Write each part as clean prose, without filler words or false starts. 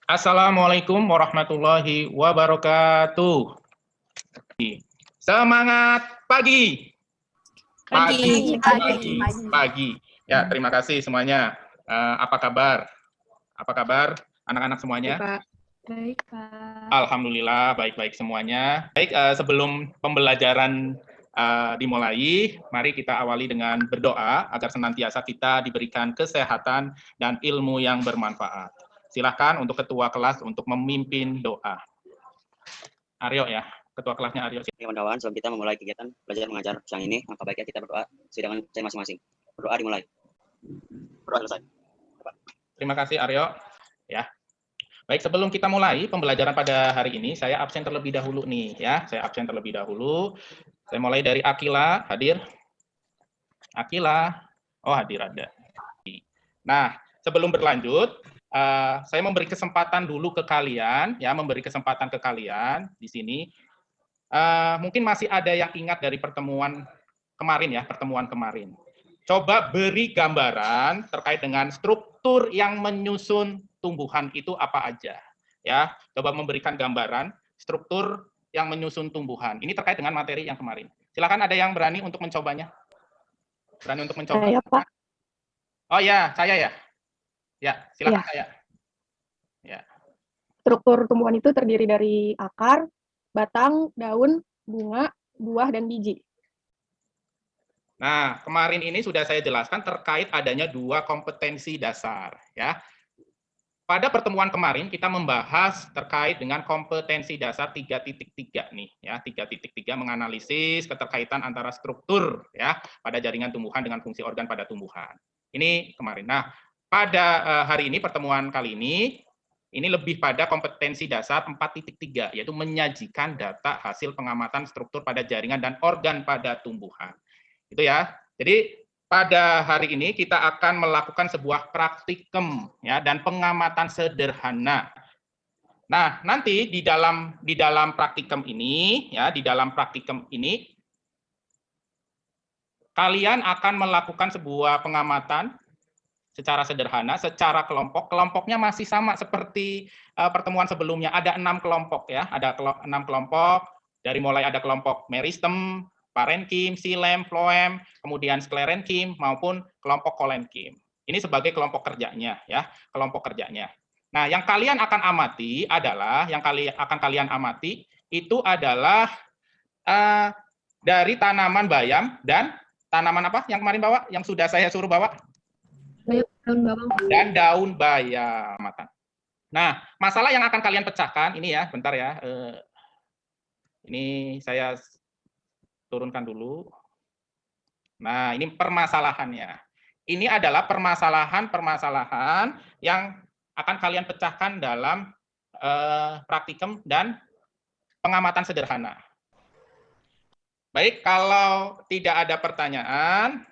Assalamualaikum warahmatullahi wabarakatuh. Semangat pagi. Pagi. Ya, terima kasih semuanya. Apa kabar? Apa kabar anak-anak semuanya? Baik, Pak. Alhamdulillah, baik-baik semuanya. Baik, sebelum pembelajaran dimulai, mari kita awali dengan berdoa agar senantiasa kita diberikan kesehatan dan ilmu yang bermanfaat. Silakan untuk ketua kelas untuk memimpin doa. Aryo ya, ketua kelasnya Aryo. Kawan-kawan, sebelum kita memulai kegiatan belajar mengajar siang ini, maka baiknya kita berdoa sesuai dengan saya masing-masing. Berdoa dimulai. Berdoa selesai. Terima kasih Aryo. Ya. Baik, sebelum kita mulai pembelajaran pada hari ini, saya absen terlebih dahulu nih ya. Saya absen terlebih dahulu. Saya mulai dari Akila, hadir. Akila, oh hadir ada. Nah, sebelum berlanjut, saya memberi kesempatan dulu ke kalian, ya, memberi kesempatan ke kalian di sini. Mungkin masih ada yang ingat dari pertemuan kemarin ya, pertemuan kemarin. Coba beri gambaran terkait dengan struktur yang menyusun tumbuhan itu apa aja, ya. Coba memberikan gambaran struktur yang menyusun tumbuhan. Ini terkait dengan materi yang kemarin. Silakan ada yang berani untuk mencobanya. Berani untuk mencoba? Saya, Pak. Oh ya, saya ya. Ya, silakan saya. Ya. Struktur tumbuhan itu terdiri dari akar, batang, daun, bunga, buah, dan biji. Nah, kemarin ini sudah saya jelaskan terkait adanya dua kompetensi dasar, ya. Pada pertemuan kemarin kita membahas terkait dengan kompetensi dasar 3.3 nih, ya. 3.3 menganalisis keterkaitan antara struktur ya pada jaringan tumbuhan dengan fungsi organ pada tumbuhan. Ini kemarin. Nah, pada hari ini pertemuan kali ini lebih pada kompetensi dasar 4.3, yaitu menyajikan data hasil pengamatan struktur pada jaringan dan organ pada tumbuhan. Itu ya. Jadi pada hari ini kita akan melakukan sebuah praktikum ya dan pengamatan sederhana. Nah, nanti di dalam praktikum ini ya, di dalam praktikum ini kalian akan melakukan sebuah pengamatan secara sederhana, secara kelompok. Kelompoknya masih sama seperti pertemuan sebelumnya. Ada 6 kelompok ya, ada 6 kelompok. Dari mulai ada kelompok meristem, parenkim, xilem, phloem, kemudian sklerenkim maupun kelompok kolenkim. Ini sebagai kelompok kerjanya ya, kelompok kerjanya. Nah, yang kalian akan amati adalah itu adalah dari tanaman bayam dan tanaman apa yang kemarin bawa, yang sudah saya suruh bawa? Daun bawang. Dan daun bayam. Nah, masalah yang akan kalian pecahkan ini ya, bentar ya. Ini saya turunkan dulu. Nah, ini permasalahannya. Ini adalah permasalahan yang akan kalian pecahkan dalam praktikum dan pengamatan sederhana. Baik, kalau tidak ada pertanyaan,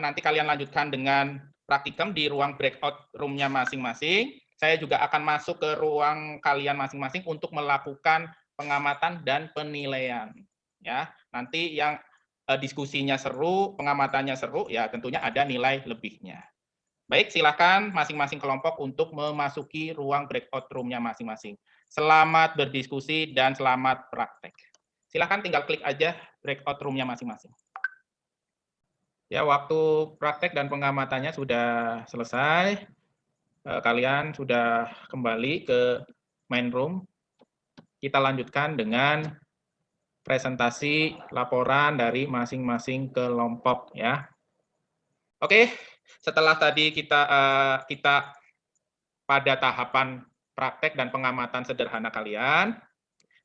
nanti kalian lanjutkan dengan praktikum di ruang breakout room-nya masing-masing. Saya juga akan masuk ke ruang kalian masing-masing untuk melakukan pengamatan dan penilaian. Ya, nanti yang diskusinya seru, pengamatannya seru, ya tentunya ada nilai lebihnya. Baik, silakan masing-masing kelompok untuk memasuki ruang breakout room-nya masing-masing. Selamat berdiskusi dan selamat praktek. Silakan tinggal klik aja breakout room-nya masing-masing. Ya, waktu praktek dan pengamatannya sudah selesai. Kalian sudah kembali ke main room. Kita lanjutkan dengan presentasi laporan dari masing-masing kelompok ya. Oke, setelah tadi kita pada tahapan praktek dan pengamatan sederhana kalian,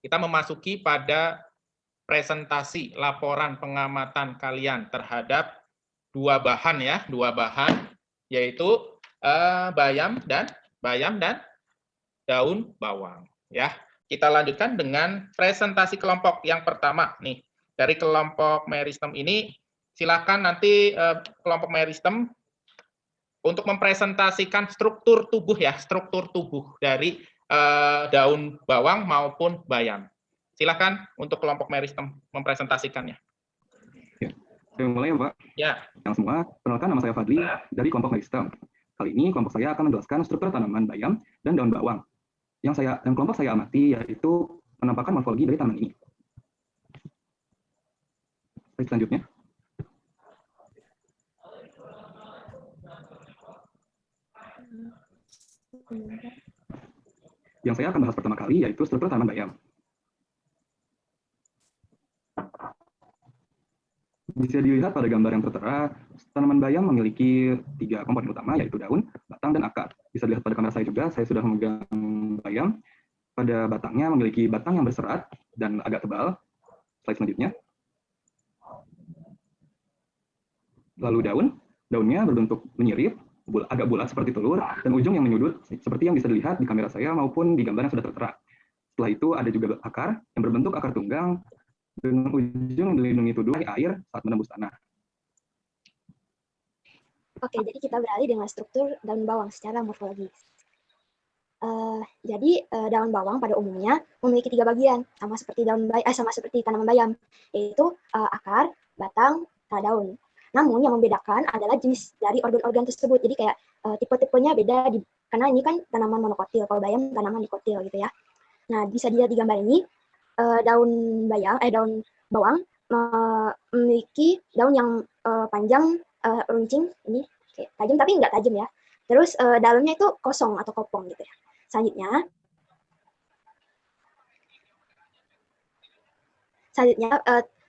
kita memasuki pada presentasi laporan pengamatan kalian terhadap dua bahan ya, yaitu bayam dan daun bawang ya. Kita lanjutkan dengan presentasi kelompok yang pertama nih. Dari kelompok meristem ini silakan nanti kelompok meristem untuk mempresentasikan struktur tubuh ya, struktur tubuh dari daun bawang maupun bayam. Silakan untuk kelompok meristem mempresentasikannya. Saya mulai ya, Pak. Ya. Yang semua, perkenalkan nama saya Fadli dari kelompok meristem. Kali ini kelompok saya akan menjelaskan struktur tanaman bayam dan daun bawang. yang kelompok saya amati yaitu penampakan morfologi dari tanaman ini. Slide selanjutnya. Yang saya akan bahas pertama kali yaitu struktur tanaman bayam. Bisa dilihat pada gambar yang tertera, tanaman bayam memiliki 3 komponen utama, yaitu daun, batang, dan akar. Bisa dilihat pada kamera saya juga, saya sudah memegang bayam. Pada batangnya memiliki batang yang berserat dan agak tebal. Slide selanjutnya. Lalu daunnya berbentuk menyirip, agak bulat seperti telur, dan ujung yang menyudut, seperti yang bisa dilihat di kamera saya maupun di gambar yang sudah tertera. Setelah itu ada juga akar yang berbentuk akar tunggang, dengan ujung yang dilindungi tuduh air saat menembus tanah. Oke, jadi kita beralih dengan struktur daun bawang secara morfologis. Jadi daun bawang pada umumnya memiliki 3 bagian, sama seperti tanaman bayam, yaitu akar, batang, daun. Namun yang membedakan adalah jenis dari organ-organ tersebut. Jadi kayak tipe-tipenya beda karena ini kan tanaman monokotil, kalau bayam tanaman dikotil gitu ya. Nah, bisa dilihat di gambar ini. Daun bawang memiliki daun yang panjang, runcing, ini kayak tajam tapi nggak tajam ya. Terus dalamnya itu kosong atau kopong gitu ya. Selanjutnya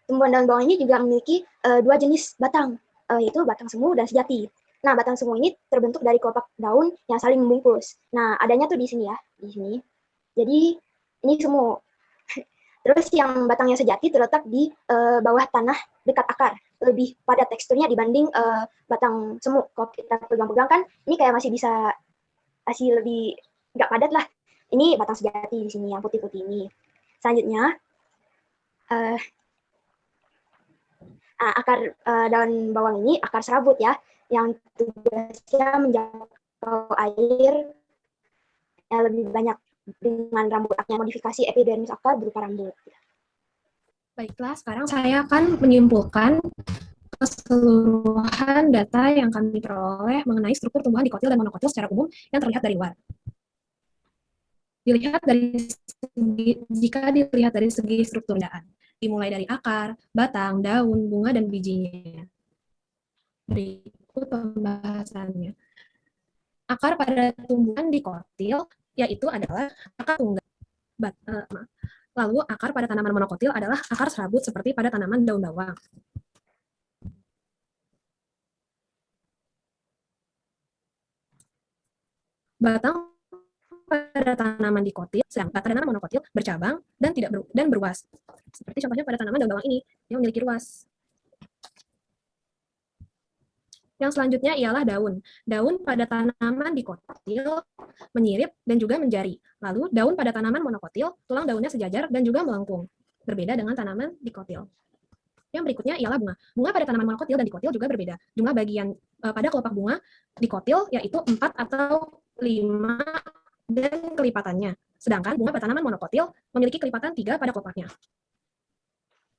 tumbuhan daun bawang ini juga memiliki 2 jenis batang, yaitu batang semu dan sejati. Nah, batang semu ini terbentuk dari kelopak daun yang saling membungkus. Nah, adanya tuh di sini ya, di sini. Jadi ini semu. Terus yang batangnya sejati terletak di bawah tanah dekat akar, lebih padat teksturnya dibanding batang semu. Kalau kita pegang-pegang kan, ini kayak masih lebih nggak padat lah. Ini batang sejati di sini, yang putih-putih ini. Selanjutnya, akar daun bawang ini akar serabut ya, yang tugasnya menjangkau air yang lebih banyak dengan rambut akar, modifikasi epidermis akar berupa rambut. Baiklah, sekarang saya akan menyimpulkan keseluruhan data yang kami peroleh mengenai struktur tumbuhan dikotil dan monokotil secara umum yang terlihat dari luar. Jika dilihat dari segi struktur daan, dimulai dari akar, batang, daun, bunga, dan bijinya. Berikut pembahasannya. Akar pada tumbuhan dikotil yaitu adalah akar tunggal. Lalu akar pada tanaman monokotil adalah akar serabut seperti pada tanaman daun bawang. Batang pada tanaman dikotil, sedangkan pada tanaman monokotil bercabang dan berruas. Seperti contohnya pada tanaman daun bawang ini yang memiliki ruas. Yang selanjutnya ialah daun. Daun pada tanaman dikotil menyirip dan juga menjari. Lalu daun pada tanaman monokotil, tulang daunnya sejajar dan juga melengkung. Berbeda dengan tanaman dikotil. Yang berikutnya ialah bunga. Bunga pada tanaman monokotil dan dikotil juga berbeda. Jumlah bagian pada kelopak bunga dikotil yaitu 4 atau 5 dan kelipatannya. Sedangkan bunga pada tanaman monokotil memiliki kelipatan 3 pada kelopaknya.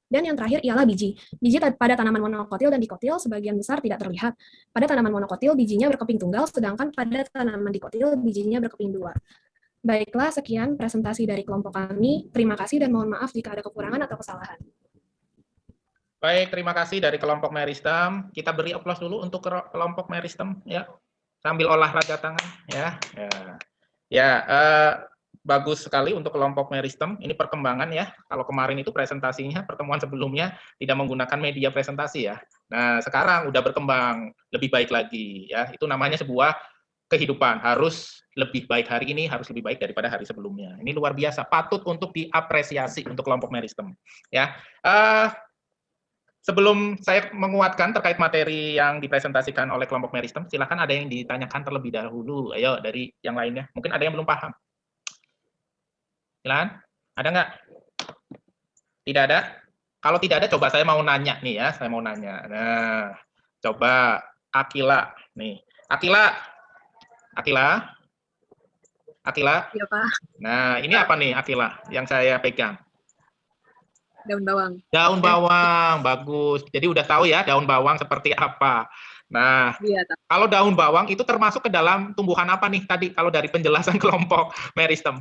Dan yang terakhir ialah biji. Biji pada tanaman monokotil dan dikotil sebagian besar tidak terlihat. Pada tanaman monokotil bijinya berkeping tunggal, sedangkan pada tanaman dikotil bijinya berkeping 2. Baiklah, sekian presentasi dari kelompok kami. Terima kasih dan mohon maaf jika ada kekurangan atau kesalahan. Baik, terima kasih dari kelompok Meristem. Kita beri aplaus dulu untuk kelompok Meristem ya. Sambil olahraga tangan ya. Bagus sekali untuk kelompok Meristem. Ini perkembangan ya. Kalau kemarin itu presentasinya, pertemuan sebelumnya tidak menggunakan media presentasi ya. Nah, sekarang udah berkembang lebih baik lagi ya. Itu namanya sebuah kehidupan. Harus lebih baik hari ini, harus lebih baik daripada hari sebelumnya. Ini luar biasa, patut untuk diapresiasi untuk kelompok Meristem ya. Sebelum saya menguatkan terkait materi yang dipresentasikan oleh kelompok Meristem, silakan ada yang ditanyakan terlebih dahulu. Ayo dari yang lainnya. Mungkin ada yang belum paham. Silakan. Ada nggak? Tidak ada? Kalau tidak ada, coba saya mau nanya nih ya. Saya mau nanya. Nah, coba Akila nih. Akila. Iya, Pak. Nah, ini apa nih Akila yang saya pegang? Daun bawang. Daun bawang, bagus. Jadi udah tahu ya daun bawang seperti apa. Nah, Iya, kalau daun bawang itu termasuk ke dalam tumbuhan apa nih tadi kalau dari penjelasan kelompok Meristem?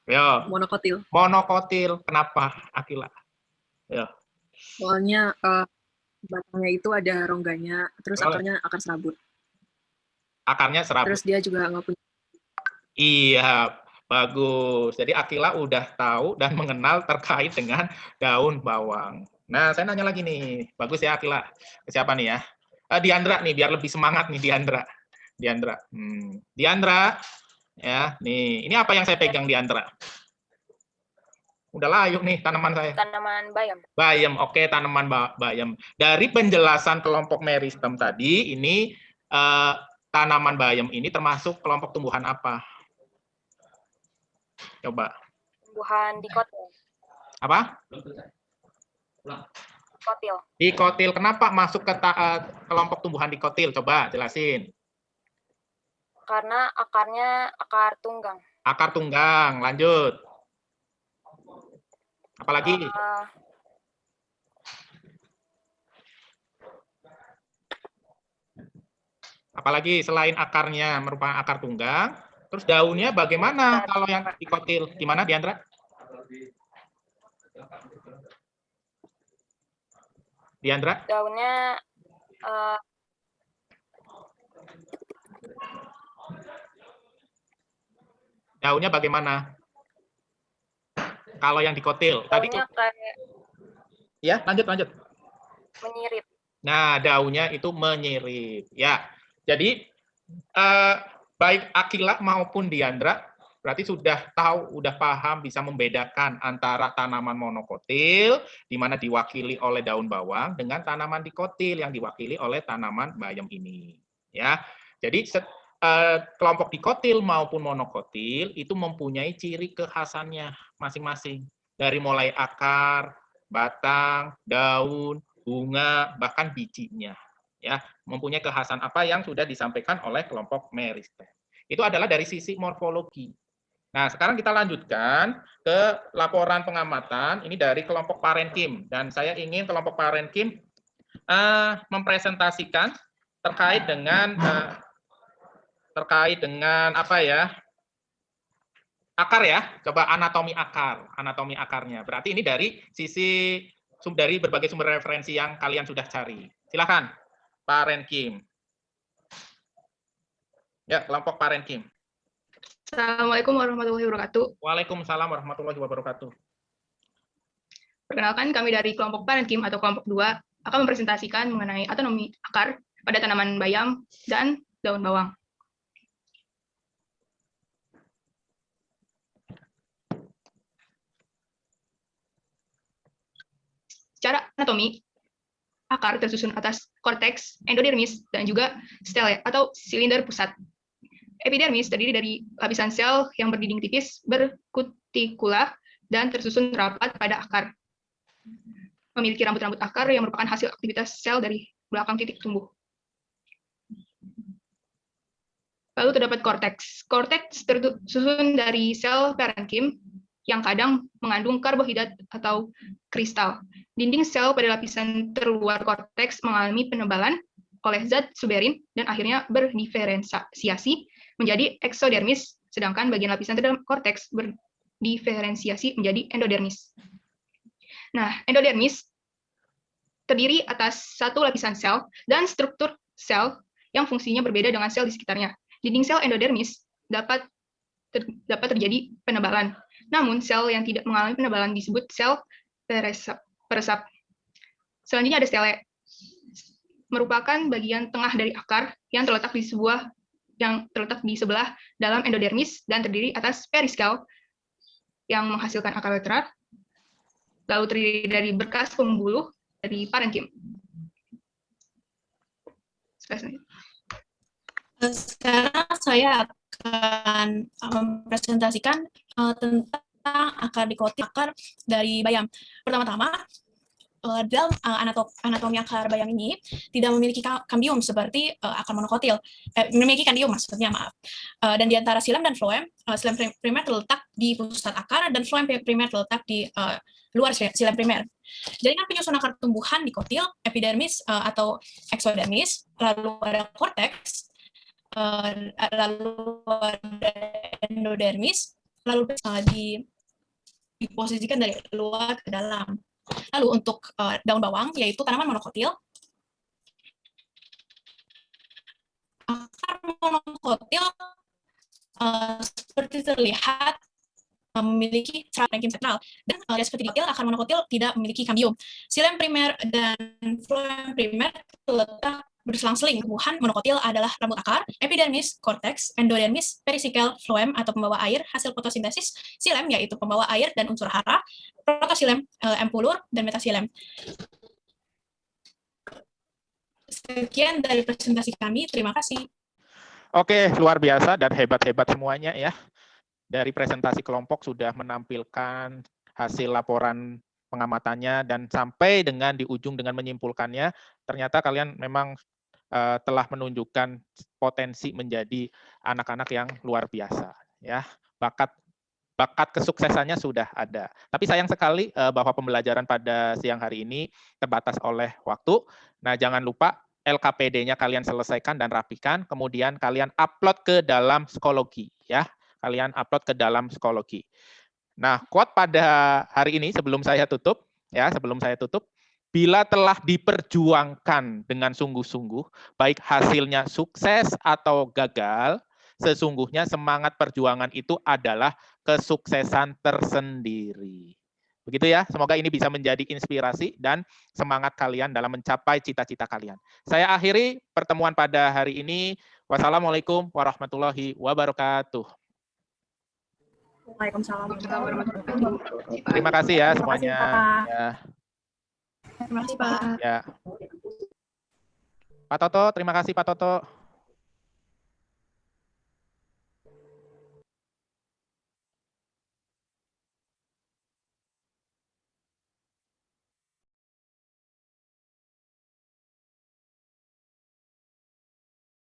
Yo, Monokotil. monokotil. Kenapa, Akila? Yo. Soalnya batangnya itu ada rongganya, terus akarnya akar serabut. Akarnya serabut. Terus dia juga nggak punya. Iya, bagus. Jadi Akila udah tahu dan mengenal terkait dengan daun bawang. Nah, saya nanya lagi nih. Bagus ya Akila. Ke siapa nih ya? Diandra nih, biar lebih semangat nih Diandra. Diandra, ya, nih. Ini apa yang saya pegang Diandra? Udah layu nih tanaman saya. Tanaman bayam. Bayam, oke, tanaman bayam. Dari penjelasan kelompok meristem tadi, ini tanaman bayam ini termasuk kelompok tumbuhan apa? Coba. Tumbuhan dikotil. Apa? Dikotil. Dikotil. Kenapa masuk ke kelompok tumbuhan dikotil? Coba jelasin. Karena akarnya akar tunggang. Akar tunggang. Lanjut. Apalagi? Apalagi selain akarnya merupakan akar tunggang, terus daunnya bagaimana kalau yang dikotil? Gimana, Diandra? Diandra? Daunnya daunnya bagaimana? Kalau yang dikotil tadi daunnya kayak ya, lanjut. menyirip. Nah, daunnya itu menyirip. Ya. Jadi baik Akila maupun Diandra berarti sudah tahu, udah paham, bisa membedakan antara tanaman monokotil di mana diwakili oleh daun bawang dengan tanaman dikotil yang diwakili oleh tanaman bayam ini. Ya. Jadi kelompok dikotil maupun monokotil itu mempunyai ciri kekhasannya masing-masing. Dari mulai akar, batang, daun, bunga, bahkan bijinya. Ya, mempunyai kekhasan apa yang sudah disampaikan oleh kelompok meristem. Itu adalah dari sisi morfologi. Nah, sekarang kita lanjutkan ke laporan pengamatan. Ini dari kelompok parenkim. Dan saya ingin kelompok parenkim mempresentasikan terkait dengan apa ya? Akar ya. Coba anatomi akarnya. Berarti ini dari sisi dari berbagai sumber referensi yang kalian sudah cari. Silakan, parenkim. Ya, kelompok parenkim. Assalamualaikum warahmatullahi wabarakatuh. Waalaikumsalam warahmatullahi wabarakatuh. Perkenalkan, kami dari kelompok parenkim atau kelompok 2 akan mempresentasikan mengenai anatomi akar pada tanaman bayam dan daun bawang. Secara anatomi, akar tersusun atas korteks, endodermis, dan juga stele atau silinder pusat. Epidermis terdiri dari lapisan sel yang berdinding tipis, berkutikula, dan tersusun rapat pada akar. Memiliki rambut-rambut akar yang merupakan hasil aktivitas sel dari belakang titik tumbuh. Lalu terdapat korteks. Korteks tersusun dari sel parenkim yang kadang mengandung karbohidrat atau kristal. Dinding sel pada lapisan terluar korteks mengalami penebalan oleh zat suberin dan akhirnya berdiferensiasi menjadi eksodermis, sedangkan bagian lapisan terdalam korteks berdiferensiasi menjadi endodermis. Nah, endodermis terdiri atas satu lapisan sel dan struktur sel yang fungsinya berbeda dengan sel di sekitarnya. Dinding sel endodermis dapat terjadi penebalan. Namun, sel yang tidak mengalami penebalan disebut sel peresap. Selanjutnya ada stele, merupakan bagian tengah dari akar yang terletak di sebelah dalam endodermis dan terdiri atas periskel yang menghasilkan akar lateral, lalu terdiri dari berkas pembuluh dari parenkim. Sekarang saya akan mempresentasikan tentang akar dikotil, akar dari bayam. Pertama-tama, dalam anatomi akar bayam ini tidak memiliki kambium seperti akar monokotil. Memiliki kandium maksudnya, maaf. Dan di antara xilem dan phloem, xilem primer terletak di pusat akar dan phloem primer terletak di luar xilem primer. Jaringan penyusun akar tumbuhan dikotil, epidermis atau eksodermis, lalu ada korteks, lalu ada endodermis, lalu diposisikan dari luar ke dalam. Lalu untuk daun bawang, yaitu tanaman monokotil, akar monokotil seperti terlihat memiliki parenkim sentral, dan seperti dikotil, akar monokotil tidak memiliki kambium. Xilem primer dan floem primer terletak berselang-seling. Tumbuhan monokotil adalah rambut akar, epidermis, korteks, endodermis, perisikel, floem atau pembawa air hasil fotosintesis, xilem yaitu pembawa air dan unsur hara, protoxilem, empulur, dan metaxilem. Sekian dari presentasi kami, terima kasih. Oke, luar biasa dan hebat-hebat semuanya ya. Dari presentasi kelompok sudah menampilkan hasil laporan pengamatannya dan sampai dengan di ujung dengan menyimpulkannya, ternyata kalian memang telah menunjukkan potensi menjadi anak-anak yang luar biasa ya. Bakat kesuksesannya sudah ada. Tapi sayang sekali bahwa pembelajaran pada siang hari ini terbatas oleh waktu. Nah, jangan lupa LKPD-nya kalian selesaikan dan rapikan, kemudian kalian upload ke dalam psikologi ya. Kalian upload ke dalam psikologi. Nah, quote pada hari ini sebelum saya tutup, bila telah diperjuangkan dengan sungguh-sungguh, baik hasilnya sukses atau gagal, sesungguhnya semangat perjuangan itu adalah kesuksesan tersendiri. Begitu ya, semoga ini bisa menjadi inspirasi dan semangat kalian dalam mencapai cita-cita kalian. Saya akhiri pertemuan pada hari ini. Wassalamualaikum warahmatullahi wabarakatuh. Waalaikumsalam. Terima kasih ya semuanya. Terima kasih, Pak. Ya. Pak Toto, terima kasih Pak Toto.